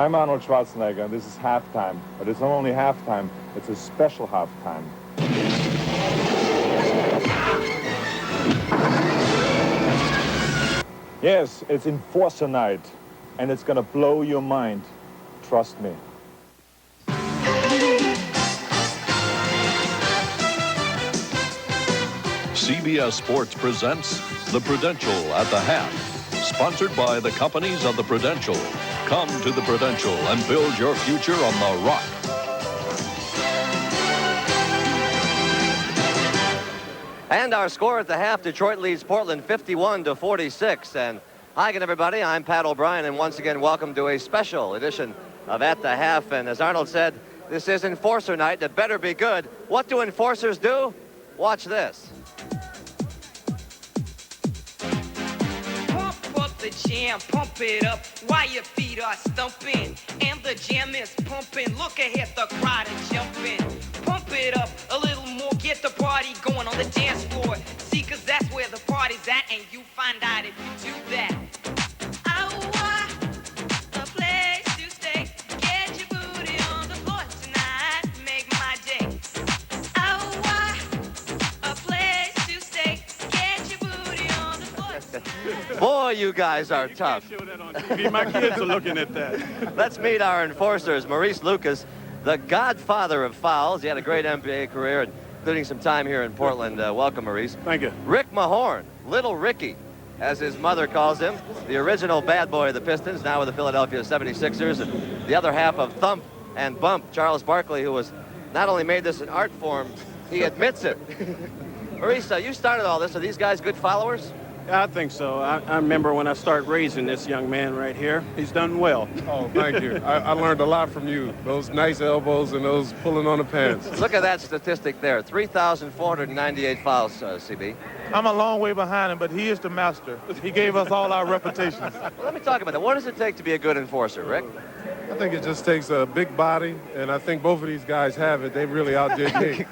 I'm Arnold Schwarzenegger, and this is halftime. But it's not only halftime, it's a special halftime. Yes, it's Enforcer Night, and it's gonna blow your mind. Trust me. CBS Sports presents The Prudential at the Half, sponsored by the companies of The Prudential. Come to The Prudential and build your future on the rock. And our score at the half, Detroit leads Portland 51-46. And hi again, everybody. I'm Pat O'Brien, and once again, welcome to a special edition of At the Half. And as Arnold said, this is Enforcer Night. It better be good. What do enforcers do? Watch this. The jam, pump it up while your feet are stumping, and the jam is pumping. Look ahead, the crowd is jumping. Pump it up a little more, get the party going on the dance floor. See, cause that's where the party's at, and you find out if you do that. A place to stay. Get your booty on the floor tonight, make my day. A place to stay. Get your booty on the floor tonight. Boy, you guys are tough. You can't show that on TV. My kids are looking at that. Let's meet our enforcers. Maurice Lucas, the godfather of fouls. He had a great NBA career, including some time here in Portland. Welcome, Maurice. Thank you. Rick Mahorn, Little Ricky, as his mother calls him, the original bad boy of the Pistons, now with the Philadelphia 76ers, and the other half of Thump and Bump, Charles Barkley, who was not only made this an art form, he admits it. Maurice, you started all this. Are these guys good followers? I think so. I remember when I started raising this young man right here. He's done well. Oh, thank you. I learned a lot from you. Those nice elbows and those pulling on the pants. Look at that statistic there. 3,498 fouls, CB. I'm a long way behind him, but he is the master. He gave us all our repetitions. Well, let me talk about that. What does it take to be a good enforcer, Rick? I think it just takes a big body, and I think both of these guys have it. They really outdid me.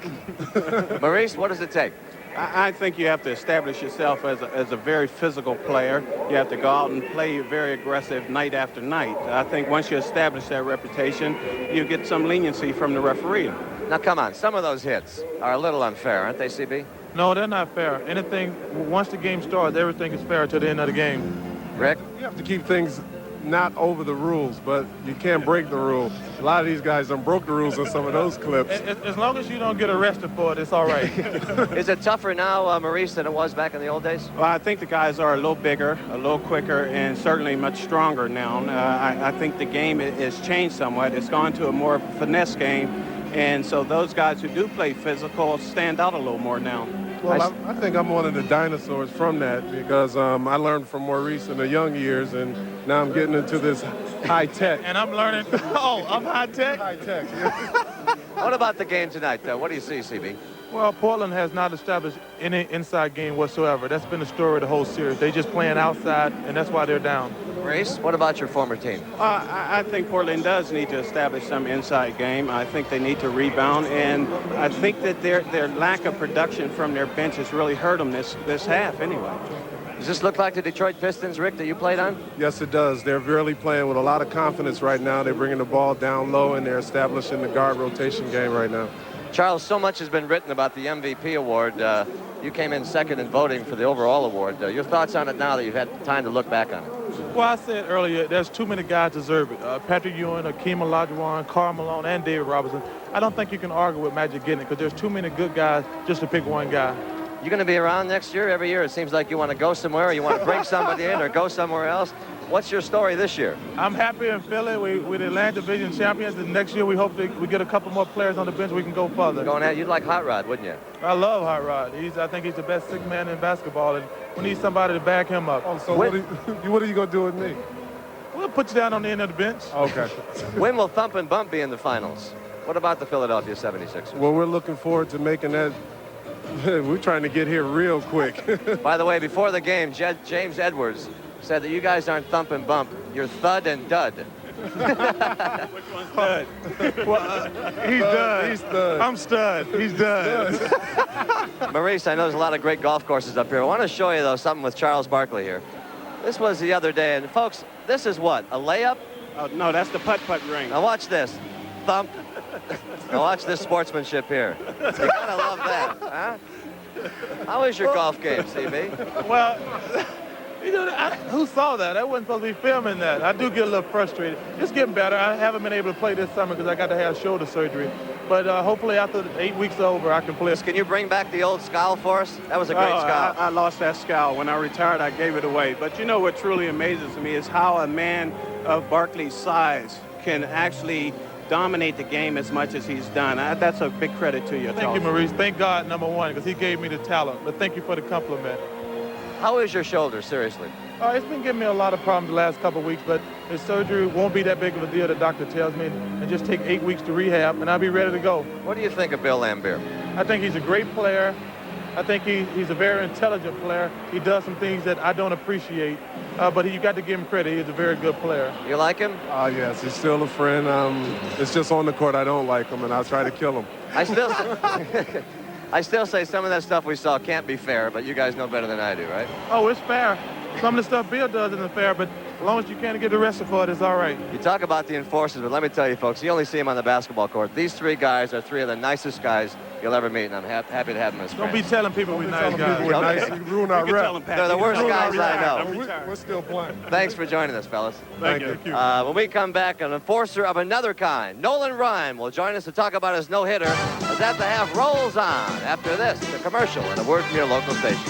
Maurice, what does it take? I think you have to establish yourself as a very physical player. You have to go out and play very aggressive night after night. I think once you establish that reputation, you get some leniency from the referee. Now, come on. Some of those hits are a little unfair, aren't they, CB? No, they're not fair. Anything, once the game starts, everything is fair to the end of the game. Rick? You have to keep things not over the rules, but you can't break the rule. A lot of these guys done broke the rules in some of those clips. As long as you don't get arrested for it, it's all right. Is it tougher now, Maurice, than it was back in the old days? Well, I think the guys are a little bigger, a little quicker, and certainly much stronger now. I think the game has changed somewhat. It's gone to a more finesse game, and so those guys who do play physical stand out a little more now. Well, I think I'm one of the dinosaurs from that because I learned from Maurice in the young years, and now I'm getting into this high tech. And I'm learning, I'm high tech? High tech, yeah. What about the game tonight, though? What do you see, CB? Well, Portland has not established any inside game whatsoever. That's been the story of the whole series. They just playing outside, and that's why they're down. Maurice, what about your former team? I think Portland does need to establish some inside game. I think they need to rebound, and I think that their lack of production from their bench has really hurt them this half anyway. Does this look like the Detroit Pistons, Rick, that you played on? Yes, it does. They're really playing with a lot of confidence right now. They're bringing the ball down low, and they're establishing the guard rotation game right now. Charles, so much has been written about the MVP award. You came in second in voting for the overall award. Your thoughts on it now that you've had time to look back on it? Well, I said earlier, there's too many guys deserve it. Patrick Ewing, Akeem Olajuwon, Karl Malone, and David Robinson. I don't think you can argue with Magic getting it because there's too many good guys just to pick one guy. You going to be around next year? Every year it seems like you want to go somewhere, or you want to bring somebody in or go somewhere else. What's your story this year? I'm happy in Philly. We're the Atlantic Division champions, and next year we hope that we get a couple more players on the bench we can go further. Going at, you'd like Hot Rod, wouldn't you? I love Hot Rod. I think he's the best sixth man in basketball, and we need somebody to back him up. Oh, so what are you going to do with me? We'll put you down on the end of the bench. Okay. When will Thump and Bump be in the finals? What about the Philadelphia 76ers? Well, we're looking forward to making that. We're trying to get here real quick. By the way, before the game, James Edwards said that you guys aren't Thump and Bump. You're Thud and Dud. Which one's Dud? Well, he's Dud. He's Dud. I'm Stud. He's Dud. Maurice, I know there's a lot of great golf courses up here. I want to show you, though, something with Charles Barkley here. This was the other day, and folks, this is what? A layup? Oh, no, that's the putt-putt ring. Now watch this. Thump. Now watch this sportsmanship here. You gotta love that, huh? How is your golf game, CB? Well, you know, who saw that? I wasn't supposed to be filming that. I do get a little frustrated. It's getting better. I haven't been able to play this summer because I got to have shoulder surgery. But hopefully after 8 weeks over, I can play. Can you bring back the old scowl for us? That was a great scowl. I lost that scowl. When I retired, I gave it away. But you know what truly amazes me is how a man of Barkley's size can actually dominate the game as much as he's done. That's a big credit to you. Thank you, Maurice. Thank God, number one, because he gave me the talent. But thank you for the compliment. How is your shoulder, seriously? It's been giving me a lot of problems the last couple of weeks, but the surgery won't be that big of a deal, the doctor tells me, and just take 8 weeks to rehab, and I'll be ready to go. What do you think of Bill Laimbeer? I think he's a great player. I think he's a very intelligent player. He does some things that I don't appreciate, but you got to give him credit. He's a very good player. You like him? Yes, he's still a friend. It's just on the court I don't like him, and I'll try to kill him. I still say some of that stuff we saw can't be fair, but you guys know better than I do, right? Oh, it's fair. Some of the stuff Bill does isn't fair, but as long as you can't get arrested for it, it's all right. You talk about the enforcers, but let me tell you, folks, you only see them on the basketball court. These three guys are three of the nicest guys you'll ever meet, and I'm happy to have them as friends. Don't be telling people we're nice guys. We're nice. You ruin our rep. They're the worst guys I know. We're still playing. Thanks for joining us, fellas. Thank you. When we come back, an enforcer of another kind, Nolan Ryan, will join us to talk about his no-hitter as At the Half rolls on after this, the commercial and a word from your local station.